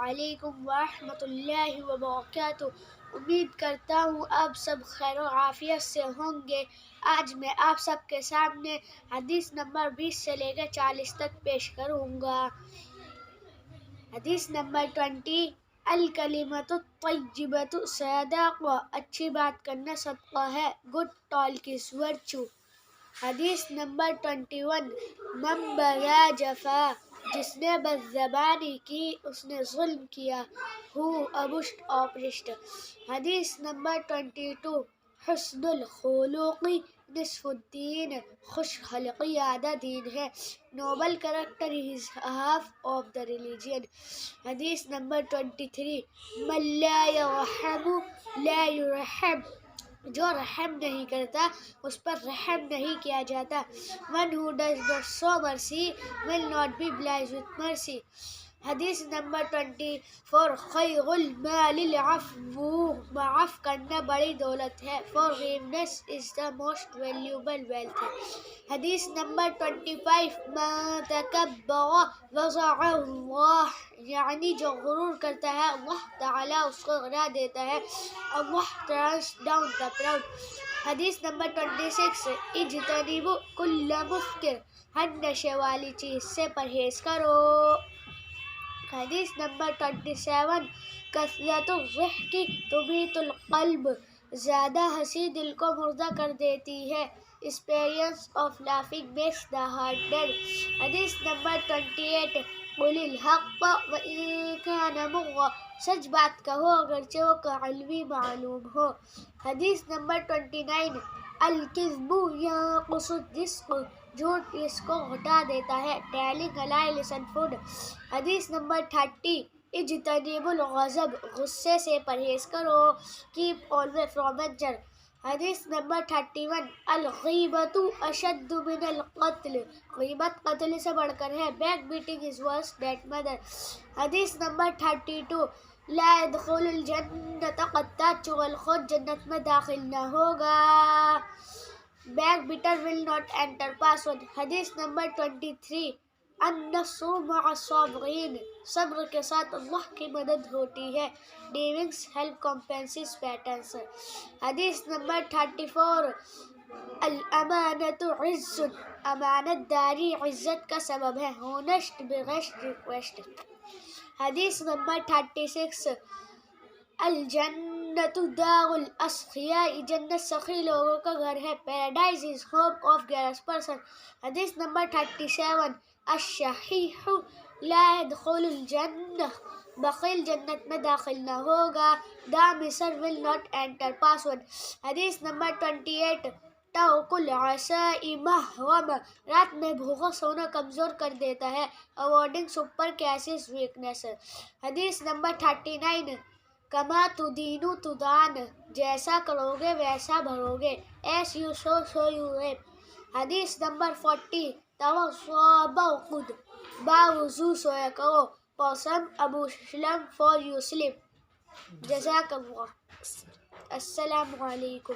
علیکم ورحمۃ اللہ وبرکاتہ۔ امید کرتا ہوں آپ سب خیر و عافیت سے ہوں گے۔ آج میں آپ سب کے سامنے حدیث نمبر 20 سے لے کے 40 تک پیش کروں گا۔ حدیث نمبر 20، الکلمۃ الطیبۃ صدقہ، اچھی بات کرنا صدقہ ہے۔ گڈ ٹالک از ورچو۔ حدیث نمبر 21، من بغى جفا، جس نے بد زبانی کی اس نے ظلم کیا۔ ہو ابشٹ آپرشٹ۔ حدیث نمبر 22، حسن الخلق نصف الدین، خوش خلقی آدھا دین ہے۔ Nobel character is half of the religion. حدیث نمبر 23، من لا یرحم لا یرحم، جو رحم نہیں کرتا اس پر رحم نہیں کیا جاتا۔ One who does not show mercy will not be blessed with mercy۔ حدیث نمبر 24، خیر المال العفو، معاف کرنا بڑی دولت ہے۔ Forgiveness is the most valuable wealth۔ حدیث نمبر 25، من تکبر وضعه اللہ، یعنی جو غرور کرتا ہے اللہ تعالیٰ اس کو گرا دیتا ہے۔ اللہ turns down the proud۔ حدیث نمبر 26، اجتنبوا کل مسکر، ہر نشے والی چیز سے پرہیز کرو۔ حدیث نمبر 27، کثرت الضحک تمیت القلب، زیادہ ہنسی دل کو مردہ کر دیتی ہے۔ Experience of laughing makes the heart dead۔ حدیث نمبر 28، قل الحق وإن كان مرا، سچ بات کہو اگرچہ وہ کڑوی معلوم ہو۔ حدیث نمبر 29، الکذب ینقص الرزق، جھوٹ رزق کو گھٹا دیتا ہے۔ Telling a lie lessen food۔ حدیث نمبر 30، اجتنبوا الغضب، غصے سے پرہیز کرو۔ Keep away from anger۔ حدیث نمبر 31، الغیبۃ اشد من القتل، غیبت قتل سے بڑھ کر ہے۔ Back beating is worse than murder۔ حدیث نمبر 32، لا يدخل الجنت قطات، چغل خود جنت میں داخل نہ ہوگا۔ Back beater will not enter password۔ حدیث نمبر 23، النصر مع الصابرین، صبر کے ساتھ اللہ کی مدد ہوتی ہے۔ Doings help compensates patterns۔ حدیث نمبر 34، الامانۃ عز، امانت داری عزت کا سبب ہے۔ Honest biggest request۔ حدیث نمبر 36، الجنت دار الاسخیاء، جنت سخی لوگوں کا گھر ہے۔ Paradise is home of generous person۔ حدیث نمبر 37، الشحیح لا يدخل الجنہ، بخیل جنت میں داخل نہ ہوگا۔ The miser will not enter password۔ حدیث نمبر 28، ترک العشاء محرم، رات میں بھوکا سونا کمزور کر دیتا ہے۔ Avoiding super cases weakness۔ حدیث نمبر 39، کما تدین تدان، جیسا کرو گے ویسا بھرو گے۔ As you sow so you reap۔ حدیث نمبر 40، توضؤ برقد، باوضو سویا کرو۔ Person ابو سلم for you sleep۔ جزاک اللہ۔ السلام علیکم۔